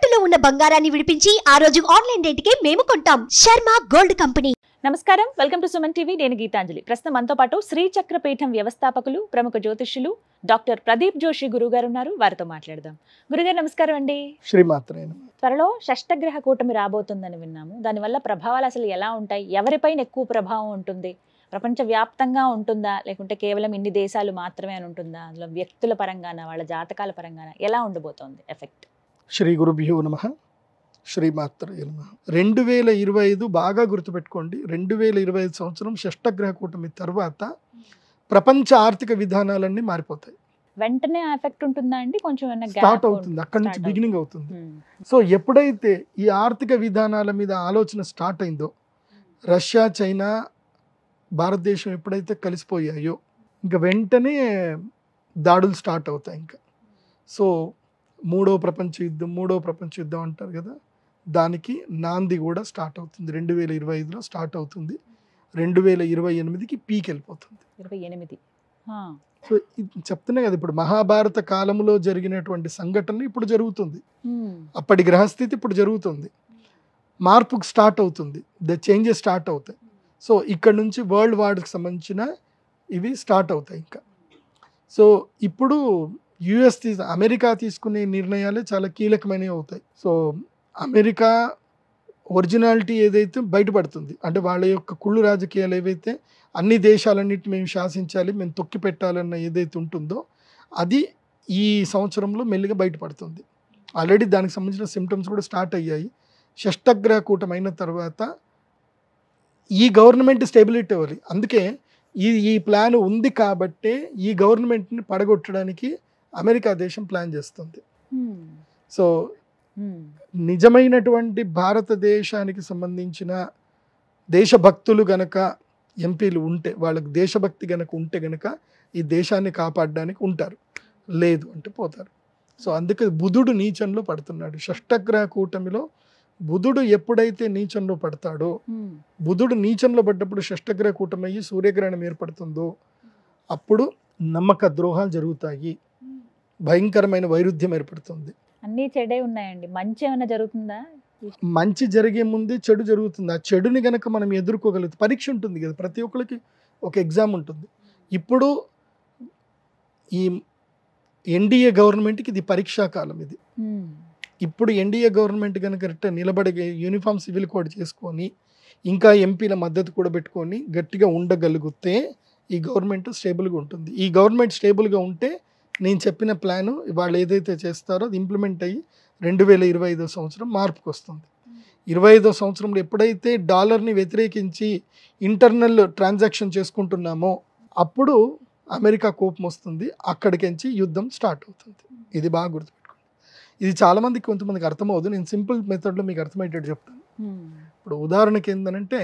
తాకట్టులో ఉన్న బంగారాన్ని విడిపించి ఆ రోజు ఆన్లైన్ రేటుకే మేము కొంటాం. Sharma gold company. నమస్కారం, వెల్కమ్ టు సుమన్ టీవీ. నేను గీతాంజలి. ప్రస్తుతం మనతో పాటు శ్రీచక్ర పీఠం వ్యవస్థాపకులు, ప్రముఖ జ్యోతిష్యులు డాక్టర్ ప్రదీప్ జోషి గురుగారు ఉన్నారు. వారితో మాట్లాడదాం. గురుగారు నమస్కారం అండి. శ్రీమాత్రే. త్వరలో షష్టగ్రహ కూటమి రాబోతుందని విన్నాము. దానివల్ల ప్రభావాలు అసలు ఎలా ఉంటాయి? ఎవరిపైన ఎక్కువ ప్రభావం ఉంటుంది? ప్రపంచ వ్యాప్తంగా ఉంటుందా, లేకుంటే కేవలం ఇన్ని దేశాలు మాత్రమే అని ఉంటుందా? అందులో వ్యక్తుల పరంగాన, వాళ్ళ జాతకాల పరంగాన ఎలా ఉండబోతోంది ఎఫెక్ట్? శ్రీ గురుభ్యో నమః. శ్రీమాత్రే నమః. 2025 బాగా గుర్తుపెట్టుకోండి. 2025 సంవత్సరం షష్టగ్రహ కూటమి తర్వాత ప్రపంచ ఆర్థిక విధానాలన్నీ మారిపోతాయి. వెంటనే ఎఫెక్ట్ ఉంటుందా అండి? కొంచెం స్టార్ట్ అవుతుంది, అక్కడి నుంచి బిగినింగ్ అవుతుంది. సో ఎప్పుడైతే ఈ ఆర్థిక విధానాల మీద ఆలోచన స్టార్ట్ అయిందో, రష్యా, చైనా, భారతదేశం ఎప్పుడైతే కలిసిపోయాయో ఇంకా వెంటనే దాడులు స్టార్ట్ అవుతాయి. ఇంకా సో మూడో ప్రపంచ యుద్ధం అంటారు కదా, దానికి నాంది కూడా స్టార్ట్ అవుతుంది. 2025లో స్టార్ట్ అవుతుంది. 2028కి పీక్ వెళ్ళిపోతుంది. 28. సో చెప్తున్నా కదా, ఇప్పుడు మహాభారత కాలంలో జరిగినటువంటి సంఘటన ఇప్పుడు జరుగుతుంది. అప్పటి గ్రహస్థితి ఇప్పుడు జరుగుతుంది. మార్పుకు స్టార్ట్ అవుతుంది. ద చేంజెస్ స్టార్ట్ అవుతాయి. సో ఇక్కడ నుంచి వరల్డ్ వార్కి సంబంధించిన ఇవి స్టార్ట్ అవుతాయి. ఇంకా సో ఇప్పుడు అమెరికా తీసుకునే నిర్ణయాలే చాలా కీలకమైనవి అవుతాయి. సో అమెరికా ఒరిజినాలిటీ ఏదైతే బయటపడుతుంది, అంటే వాళ్ళ యొక్క కుళ్ళు రాజకీయాలు ఏవైతే అన్ని దేశాలన్నిటి మేము శాసించాలి, మేము తొక్కి పెట్టాలన్న ఏదైతే ఉంటుందో అది ఈ సంవత్సరంలో మెల్లిగా బయటపడుతుంది. ఆల్రెడీ దానికి సంబంధించిన సిమ్టమ్స్ కూడా స్టార్ట్ అయ్యాయి. షష్టగ్రహ కూటమి అయిన తర్వాత ఈ గవర్నమెంట్ స్టెబిలిటీ అవ్వాలి. అందుకే ఈ ప్లాన్ ఉంది కాబట్టే ఈ గవర్నమెంట్ని పడగొట్టడానికి అమెరికా దేశం ప్లాన్ చేస్తుంది. సో నిజమైనటువంటి భారతదేశానికి సంబంధించిన దేశభక్తులు గనక ఎంపీలు ఉంటే, వాళ్ళకి దేశభక్తి గనక ఉంటే గనక ఈ దేశాన్ని కాపాడడానికి ఉంటారు, లేదు అంటే పోతారు. సో అందుకే బుధుడు నీచంలో పడుతున్నాడు. షష్టగ్రహ కూటమిలో బుధుడు ఎప్పుడైతే నీచంలో పడతాడో, బుధుడు నీచంలో పడ్డప్పుడు షష్టగ్రహ కూటమి అయ్యి సూర్యగ్రహణం ఏర్పడుతుందో అప్పుడు నమ్మక ద్రోహాలు జరుగుతాయి, భయంకరమైన వైరుధ్యం ఏర్పడుతుంది. అన్ని చెడే ఉన్నాయండి. మంచి ఏమైనా జరుగుతుందా? మంచి జరిగే ముందే చెడు జరుగుతుంది. ఆ చెడుని గనక మనం ఎదుర్కోగలుగుతాం. పరీక్ష ఉంటుంది కదా, ప్రతి ఒక్కరికి ఒక ఎగ్జామ్ ఉంటుంది. ఇప్పుడు ఈ ఎన్డీఏ గవర్నమెంట్కి ఇది పరీక్షా కాలం. ఇది ఇప్పుడు ఎన్డీఏ గవర్నమెంట్ కనుక కరెక్ట్గా నిలబడి యూనిఫామ్ సివిల్ కోడ్ చేసుకొని ఇంకా ఎంపీల మద్దతు కూడా పెట్టుకొని గట్టిగా ఉండగలిగితే ఈ గవర్నమెంట్ స్టేబుల్గా ఉంటుంది. ఈ గవర్నమెంట్ స్టేబుల్గా ఉంటే నేను చెప్పిన ప్లాను వాళ్ళు ఏదైతే చేస్తారో అది ఇంప్లిమెంట్ అయ్యి 2025 సంవత్సరం మార్పుకు వస్తుంది. 25వ సంవత్సరంలో ఎప్పుడైతే డాలర్ని వ్యతిరేకించి ఇంటర్నల్ ట్రాన్సాక్షన్ చేసుకుంటున్నామో అప్పుడు అమెరికా కోపం వస్తుంది. అక్కడికించి యుద్ధం స్టార్ట్ అవుతుంది. ఇది బాగా గుర్తుపెట్టుకోండి. ఇది చాలామందికి కొంతమందికి అర్థమవుతుంది. నేను సింపుల్ మెథడ్లో మీకు అర్థమయ్యేటట్టు చెప్తాను. ఇప్పుడు ఉదాహరణకి ఏంటంటే,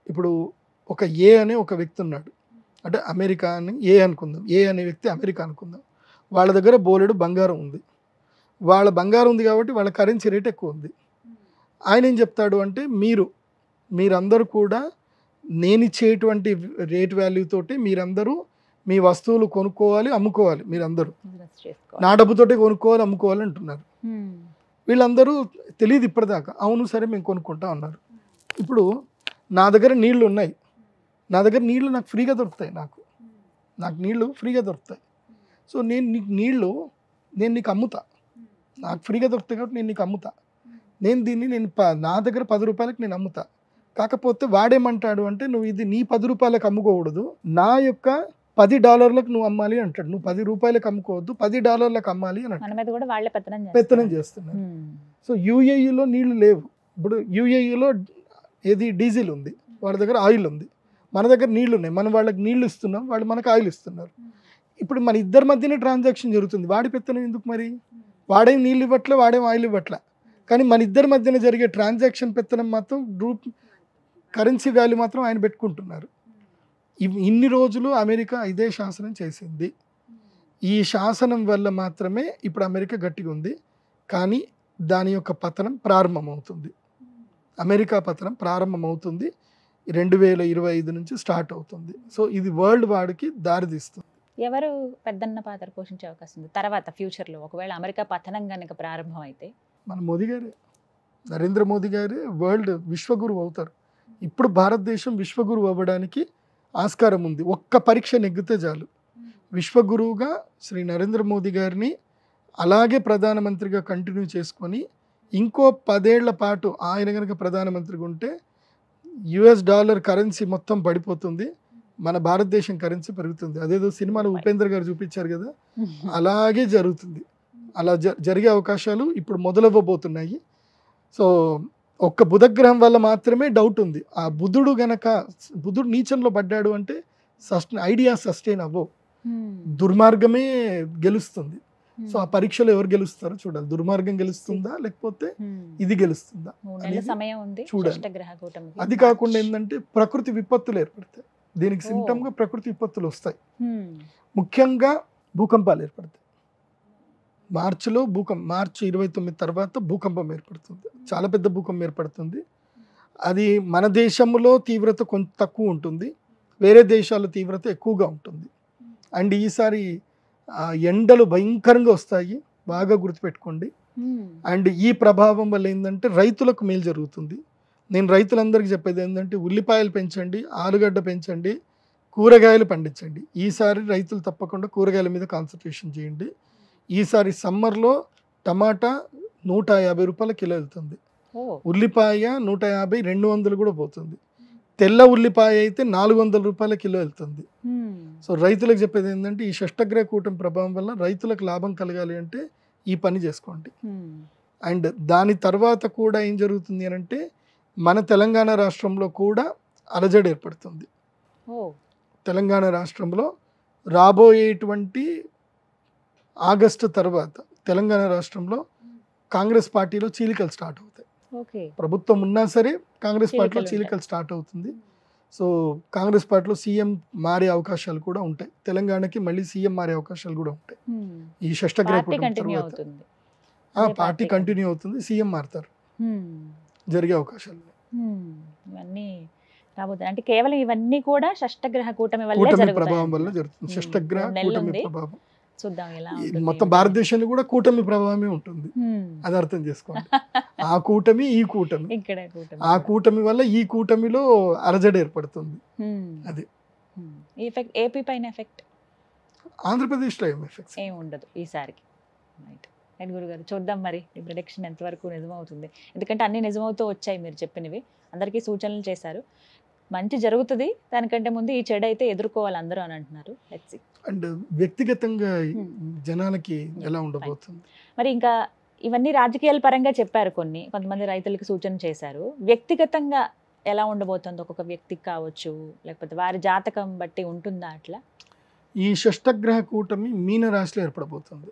ఇప్పుడు ఒక ఏ అనే ఒక వ్యక్తి ఉన్నాడు, అంటే అమెరికా అని ఏ అనుకుందాం, ఏ అనే వ్యక్తి అమెరికా అనుకుందాం. వాళ్ళ దగ్గర బోలెడు బంగారం ఉంది. వాళ్ళ బంగారం ఉంది కాబట్టి వాళ్ళ కరెన్సీ రేట్ ఎక్కువ ఉంది. ఆయన ఏం చెప్తాడు అంటే, మీరందరూ కూడా నేను ఇచ్చేటువంటి రేట్ వాల్యూ తోటి మీరందరూ మీ వస్తువులు కొనుక్కోవాలి, అమ్ముకోవాలి. మీరందరూ నా డబ్బుతోటే కొనుక్కోవాలి, అమ్ముకోవాలి అంటున్నారు. వీళ్ళందరూ తెలియదు ఇప్పటిదాకా. అవును సరే మేము కొనుక్కుంటా అన్నారు. ఇప్పుడు నా దగ్గర నీళ్లు ఉన్నాయి, నా దగ్గర నీళ్లు నాకు ఫ్రీగా దొరుకుతాయి, నాకు నీళ్లు ఫ్రీగా దొరుకుతాయి. సో నేను నీకు అమ్ముతా, నాకు ఫ్రీగా దొరుకుతాయి కాబట్టి నేను నీకు అమ్ముతా. నా దగ్గర 10 రూపాయలకు నేను అమ్ముతా. కాకపోతే వాడేమంటాడు అంటే, నువ్వు ఇది నీ 10 రూపాయలకు అమ్ముకోకూడదు, నా యొక్క $10 నువ్వు అమ్మాలి అంటాడు. నువ్వు 10 రూపాయలకు అమ్ముకోవద్దు, $10 అమ్మాలి అని పెత్తనం చేస్తున్నారు. సో యూఏఈలో నీళ్లు లేవు. ఇప్పుడు యూఏఈలో ఏది డీజిల్ ఉంది, వాళ్ళ దగ్గర ఆయిల్ ఉంది, మన దగ్గర నీళ్లు ఉన్నాయి. మనం వాళ్ళకి నీళ్లు ఇస్తున్నాం, వాళ్ళు మనకు ఆయిల్ ఇస్తున్నారు. ఇప్పుడు మన ఇద్దరి మధ్యనే ట్రాన్సాక్షన్ జరుగుతుంది. వాడి పెత్తనం ఎందుకు మరి? వాడేం నీళ్ళు ఇవ్వట్లే, వాడేం ఆయిల్ ఇవ్వట్లే. కానీ మన ఇద్దరి మధ్యన జరిగే ట్రాన్సాక్షన్ పెత్తనం మాత్రం కరెన్సీ వాల్యూ మాత్రం ఆయన పెట్టుకుంటున్నారు. ఇన్ని రోజులు అమెరికా ఇదే శాసనం చేసింది. ఈ శాసనం వల్ల మాత్రమే ఇప్పుడు అమెరికా గట్టిగా ఉంది. కానీ దాని యొక్క పతనం ప్రారంభమవుతుంది. అమెరికా పతనం ప్రారంభమవుతుంది 2025 నుంచి స్టార్ట్ అవుతుంది. సో ఇది వరల్డ్ వార్కి దారితీస్తుంది. ఎవరు పెద్దన్న పాత్ర పోషించే అవకాశం ఉంది తర్వాత ఫ్యూచర్లో ఒకవేళ అమెరికా పతనం కనుక ప్రారంభం అయితే? మన మోదీ గారే, నరేంద్ర మోదీ గారే వరల్డ్ విశ్వగురువు అవుతారు. ఇప్పుడు భారతదేశం విశ్వగురువు అవ్వడానికి ఆస్కారం ఉంది. ఒక్క పరీక్ష నెగ్గితే చాలు. విశ్వగురువుగా శ్రీ నరేంద్ర మోదీ గారిని అలాగే ప్రధానమంత్రిగా కంటిన్యూ చేసుకొని ఇంకో 10 ఏళ్ల పాటు ఆయన కనుక ప్రధానమంత్రిగా ఉంటే $US కరెన్సీ మొత్తం పడిపోతుంది, మన భారతదేశం కరెన్సీ పెరుగుతుంది. అదేదో సినిమాలో ఉపేంద్ర గారు చూపించారు కదా, అలాగే జరుగుతుంది. అలా జరిగే అవకాశాలు ఇప్పుడు మొదలవ్వబోతున్నాయి. సో ఒక్క బుధగ్రహం వల్ల మాత్రమే డౌట్ ఉంది. ఆ బుధుడు నీచంలో పడ్డాడు అంటే ఐడియా సస్టైన్ అవ్వవు, దుర్మార్గమే గెలుస్తుంది. సో ఆ పరీక్షలో ఎవరు గెలుస్తారో చూడాలి. దుర్మార్గం గెలుస్తుందా లేకపోతే ఇది గెలుస్తుందా చూడాలి. అది కాకుండా ఏంటంటే ప్రకృతి విపత్తులు ఏర్పడతాయి. దీనికి సిమ్టమ్ గా ప్రకృతి విపత్తులు వస్తాయి. ముఖ్యంగా భూకంపాలు ఏర్పడతాయి. మార్చిలో మార్చి 29 తర్వాత భూకంపం ఏర్పడుతుంది. చాలా పెద్ద భూకంపం ఏర్పడుతుంది. అది మన దేశంలో తీవ్రత కొంచెం తక్కువ ఉంటుంది, వేరే దేశాల తీవ్రత ఎక్కువగా ఉంటుంది. అండ్ ఈసారి ఎండలు భయంకరంగా వస్తాయి, బాగా గుర్తుపెట్టుకోండి. అండ్ ఈ ప్రభావం వల్ల ఏంటంటే రైతులకు మేలు జరుగుతుంది. నేను రైతులందరికీ చెప్పేది ఏంటంటే ఉల్లిపాయలు పెంచండి, ఆలుగడ్డ పెంచండి, కూరగాయలు పండించండి. ఈసారి రైతులు తప్పకుండా కూరగాయల మీద కాన్సన్ట్రేషన్ చేయండి. ఈసారి సమ్మర్లో టమాటా 150 రూపాయల కిలో వెళ్తుంది, ఉల్లిపాయ 150, 200 కూడా పోతుంది. తెల్ల ఉల్లిపాయ అయితే 400 రూపాయల కిలో వెళ్తుంది. సో రైతులకు చెప్పేది ఏంటంటే ఈ షష్టగ్రహ కూటమి ప్రభావం వల్ల రైతులకు లాభం కలగాలి అంటే ఈ పని చేసుకోండి. అండ్ దాని తర్వాత కూడా ఏం జరుగుతుంది అని అంటే మన తెలంగాణ రాష్ట్రంలో కూడా అలజడి ఏర్పడుతుంది. తెలంగాణ రాష్ట్రంలో రాబోయేటువంటి ఆగస్టు తర్వాత తెలంగాణ రాష్ట్రంలో కాంగ్రెస్ పార్టీలో చీలికలు స్టార్ట్ అవుతాయి. ప్రభుత్వం ఉన్నా సరే కాంగ్రెస్ పార్టీలో చీలికలు స్టార్ట్ అవుతుంది. సో కాంగ్రెస్ పార్టీలో సీఎం మారే అవకాశాలు కూడా ఉంటాయి. తెలంగాణకి మళ్ళీ సీఎం మారే అవకాశాలు కూడా ఉంటాయి. ఈ షష్టగ్రహ పార్టీ కంటిన్యూ అవుతుంది, సీఎం మారుతారు, జరిగే అవకాశాలు ఇవన్నీ రాబోతున్నాయి. అంటే కేవలం ఇవన్నీ కూడా షష్టగ్రహ కూటమి ప్రభావం వల్ల జరుగుతుంది. షష్టగ్రహ కూటమి ప్రభావం చూద్దాం ఎలా మొత్తం భారతదేశంలో కూడా కూటమి ప్రభావమే ఉంటుంది. అది అర్థం చేసుకోండి. ఆ కూటమి ఈ కూటమి, ఆ కూటమి వల్ల ఈ కూటమిలో అలజడి ఏర్పడుతుంది. అది ఏపీ పైన ఎఫెక్ట్, ఆంధ్రప్రదేశ్లో ఏం ఎఫెక్ట్ ఏం ఉండదు ఈసారికి. గురుగారు చూద్దాం మరి ఈ ప్రిడిక్షన్ ఎంతవరకు నిజమవుతుంది. ఎందుకంటే అన్ని నిజమవుతూ వచ్చాయి, మీరు చెప్పినవి అందరికీ సూచనలు చేశారు. మంచి జరుగుతుంది, దానికంటే ముందు ఈ చెడు అయితే ఎదుర్కోవాలి అందరూ అని అంటున్నారు. అండ్ వ్యక్తిగతంగా జనాలకి ఎలా ఉండబోతుంది మరి? ఇంకా ఇవన్నీ రాజకీయాల పరంగా చెప్పారు, కొంతమంది రైతులకు సూచన చేశారు. వ్యక్తిగతంగా ఎలా ఉండబోతుంది? ఒక్కొక్క వ్యక్తికి కావచ్చు, లేకపోతే వారి జాతకం బట్టి ఉంటుందా అట్లా? ఈ షష్టగ్రహ కూటమి మీన రాశిలో ఏర్పడబోతుంది.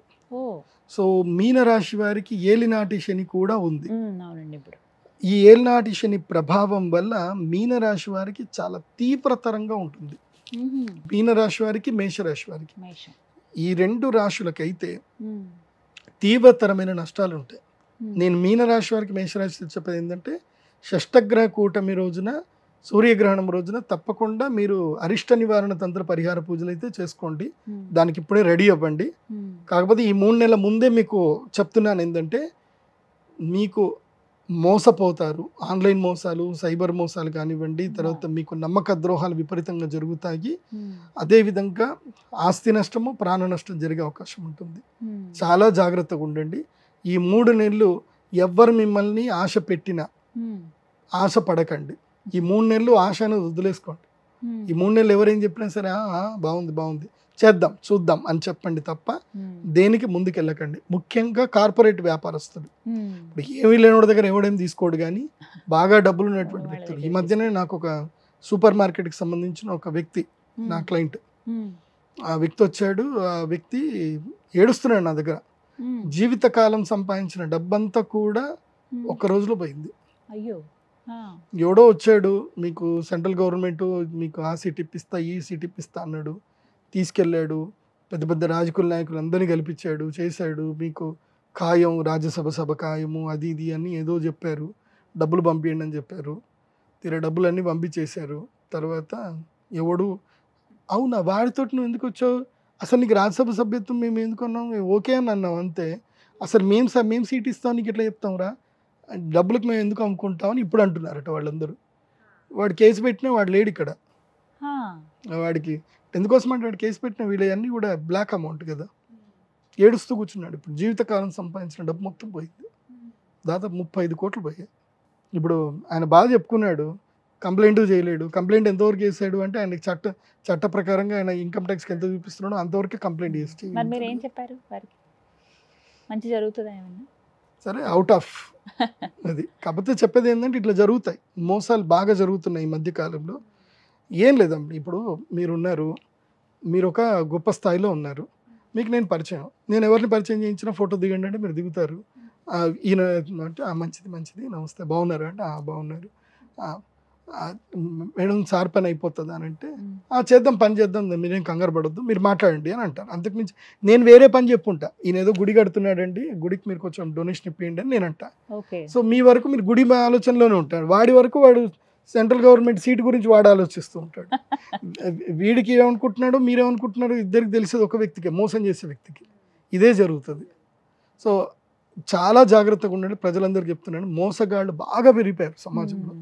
సో మీన రాశి వారికి ఏలినాటి శని కూడా ఉంది. అవునండి. ఇప్పుడు ఈ ఏలినాటి శని ప్రభావం వల్ల మీన రాశి వారికి చాలా తీవ్రతరంగా ఉంటుంది. మీన రాశి వారికి, మేషరాశి వారికి, ఈ 2 రాశులకైతే తీవ్రతరమైన నష్టాలు ఉంటాయి. నేను మీన రాశి వారికి, మేషరాశి చెప్పేది ఏంటంటే షష్టగ్రహ కూటమి రోజున, సూర్యగ్రహణం రోజున తప్పకుండా మీరు అరిష్ట నివారణ తంత్ర పరిహార పూజలు అయితే చేసుకోండి. దానికి ఇప్పుడే రెడీ అవ్వండి. కాకపోతే ఈ 3 నెలల ముందే మీకు చెప్తున్నాను ఏంటంటే మీకు మోసపోతారు. ఆన్లైన్ మోసాలు, సైబర్ మోసాలు కానివ్వండి, తర్వాత మీకు నమ్మక ద్రోహాలు విపరీతంగా జరుగుతాయి. అదేవిధంగా ఆస్తి నష్టము, ప్రాణ నష్టం జరిగే అవకాశం ఉంటుంది. చాలా జాగ్రత్తగా ఉండండి. ఈ 3 నెలలు ఎవ్వరు మిమ్మల్ని ఆశ పెట్టినా ఆశ పడకండి. ఈ 3 నెలలు ఆశ అనేది వదిలేసుకోండి. ఈ 3 నెలలు ఎవరేం చెప్పినా సరే బాగుంది చేద్దాం చూద్దాం అని చెప్పండి తప్ప దేనికి ముందుకెళ్ళకండి. ముఖ్యంగా కార్పొరేట్ వ్యాపారస్తులు, ఇప్పుడు ఏమీ లేనివాడి దగ్గర ఎవడేం తీసుకోడు, కానీ బాగా డబ్బులు ఉన్నటువంటి వ్యక్తులు. ఈ మధ్యనే నాకు ఒక సూపర్ మార్కెట్కి సంబంధించిన ఒక వ్యక్తి, నా క్లయింట్, ఆ వ్యక్తి వచ్చాడు. ఆ వ్యక్తి ఏడుస్తున్నాడు నా దగ్గర. జీవితకాలం సంపాదించిన డబ్బంతా కూడా ఒక్క రోజులో పోయింది. ఎవడో వచ్చాడు, మీకు సెంట్రల్ గవర్నమెంట్ మీకు ఆ సీట్ ఇప్పిస్తా, ఈ సీట్ ఇప్పిస్తా అన్నాడు. తీసుకెళ్ళాడు, పెద్ద పెద్ద రాజకీయ నాయకులు అందరినీ కల్పించాడు, చేశాడు. మీకు ఖాయం, రాజ్యసభ ఖాయము, అది ఇది అని ఏదో చెప్పారు. డబ్బులు పంపించండి అని చెప్పారు. డబ్బులన్నీ పంపించేశారు. తర్వాత ఎవడు అవునా వాడితో నువ్వు ఎందుకు వచ్చావు, అసలు నీకు రాజ్యసభ సభ్యత్వం మేము ఎందుకున్నాం, మేము ఓకే అని అన్నాం అంతే. అసలు మేము సీట్ ఇస్తాం నీకు ఎట్లా చెప్తాం రా, డబ్బులకు మేము ఎందుకు అమ్ముకుంటామని ఇప్పుడు అంటున్నారట వాళ్ళందరూ. వాడు కేసు పెట్టినా వాడు లేడు ఇక్కడ. వాడికి ఎందుకోసం అంటే వాడు కేసు పెట్టిన వీళ్ళన్నీ కూడా బ్లాక్ అమౌంట్ కదా, ఏడుస్తూ కూర్చున్నాడు. ఇప్పుడు జీవితకాలం సంపాదించిన డబ్బు మొత్తం పోయింది, దాదాపు 35 కోట్లు పోయాయి. ఇప్పుడు ఆయన బాగా చెప్పుకున్నాడు, కంప్లైంట్ చేయలేడు. కంప్లైంట్ ఎంతవరకు చేశాడు అంటే ఆయనకి చట్ట ప్రకారంగా ఆయన ఇన్కమ్ ట్యాక్స్కి ఎంత చూపిస్తున్నాడో అంతవరకే కంప్లైంట్ చేసి. మరి మీరు ఏం చెప్పారు వారికి? మంచి జరుగుతుందా ఏమన్నా? సరే అవుట్ ఆఫ్ అది. కాకపోతే చెప్పేది ఏంటంటే ఇట్లా జరుగుతాయి, మోసాలు బాగా జరుగుతున్నాయి ఈ మధ్యకాలంలో. ఏం లేదండి, ఇప్పుడు మీరున్నారు, మీరు ఒక గొప్ప స్థాయిలో ఉన్నారు, మీకు నేను పరిచయం, నేను ఎవరిని పరిచయం చేయించినా ఫోటో దిగండి అంటే మీరు దిగుతారు. ఈయన అంటే మంచిది నమస్తే బాగున్నారు అంటే బాగున్నారు, మేడం సార్ పని అయిపోతుందా అని అంటే చేద్దాం పని చేద్దాం మీరేం కంగారు పడొద్దు మీరు మాట్లాడండి అని అంటారు. అంతకుమించి నేను వేరే పని చెప్పుంటా, ఈయన ఏదో గుడి కడుతున్నాడండి గుడికి మీరు కొంచెం డొనేషన్ ఇప్పియండి అని నేను అంటా. సో మీ వరకు మీరు గుడి ఆలోచనలోనే ఉంటాడు, వాడి వరకు వాడు సెంట్రల్ గవర్నమెంట్ సీట్ గురించి వాడు ఆలోచిస్తూ ఉంటాడు. వీడికి ఏమనుకుంటున్నాడో మీరేమనుకుంటున్నాడో ఇద్దరికి తెలిసేది ఒక వ్యక్తికి, మోసం చేసే వ్యక్తికి. ఇదే జరుగుతుంది. సో చాలా జాగ్రత్తగా ఉండండి, ప్రజలందరికీ చెప్తున్నాను. మోసగాళ్ళు బాగా పెరిగిపోయారు సమాజంలో.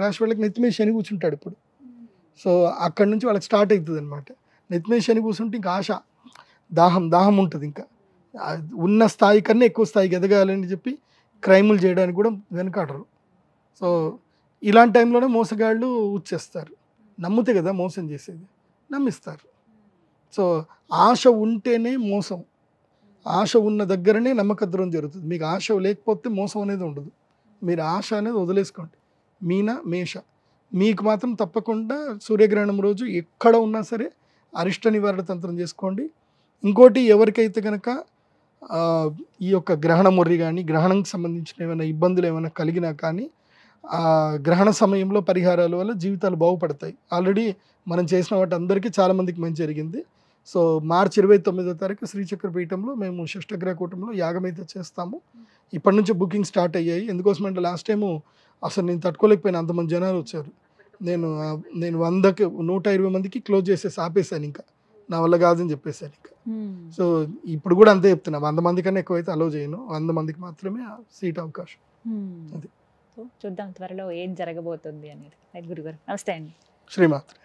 రాశి వాళ్ళకి నెత్తిమే శని కూర్చుంటాడు ఇప్పుడు. సో అక్కడి నుంచి వాళ్ళకి స్టార్ట్ అవుతుంది అనమాట. నెత్తిమే శని కూర్చుంటే ఇంకా ఆశ, దాహం ఉంటుంది. ఇంకా ఉన్న స్థాయి కన్నా ఎక్కువ స్థాయికి ఎదగాలని చెప్పి క్రైములు చేయడానికి కూడా వెనకాడరు. సో ఇలాంటి టైంలోనే మోసగాళ్ళు వచ్చేస్తారు. నమ్మితే కదా మోసం చేసేది, నమ్మిస్తారు. సో ఆశ ఉంటేనే మోసం, ఆశ ఉన్న దగ్గరనే నమ్మకద్రోహం జరుగుతుంది. మీకు ఆశ లేకపోతే మోసం అనేది ఉండదు. మీరు ఆశ అనేది వదిలేసుకోండి. మీన మేష మీకు మాత్రం తప్పకుండా సూర్యగ్రహణం రోజు ఎక్కడ ఉన్నా సరే అరిష్ట నివారణ తంత్రం చేసుకోండి. ఇంకోటి ఎవరికైతే కనుక ఈ యొక్క గ్రహణ మొర్రి కానీ గ్రహణంకి సంబంధించిన ఏమైనా ఇబ్బందులు ఏమైనా కలిగినా కానీ గ్రహణ సమయంలో పరిహారాల వల్ల జీవితాలు బాగుపడతాయి. ఆల్రెడీ మనం చేసిన వాటి అందరికీ చాలామందికి మంచి జరిగింది. సో మార్చి 29వ తారీఖు శ్రీచక్రపీఠంలో మేము షష్టగ్రహ కూటంలో యాగం అయితే చేస్తాము. ఇప్పటి నుంచి బుకింగ్ స్టార్ట్ అయ్యాయి. ఎందుకోసమంటే లాస్ట్ టైము అసలు నేను తట్టుకోలేకపోయినా, అంతమంది జనాలు వచ్చారు. నేను 120 మందికి క్లోజ్ చేసేసి ఆపేశాను, ఇంకా నా వల్ల కాదని చెప్పేశాను. ఇంకా సో ఇప్పుడు కూడా అంతే చెప్తున్నా, 100 మంది కన్నా ఎక్కువైతే అలో చేయను, 100 మందికి మాత్రమే సీట్ అవకాశం. అది చూద్దాం త్వరలో ఏం జరగబోతుంది అనేది. గురుగారు నమస్తే అండి. శ్రీమాత్రే.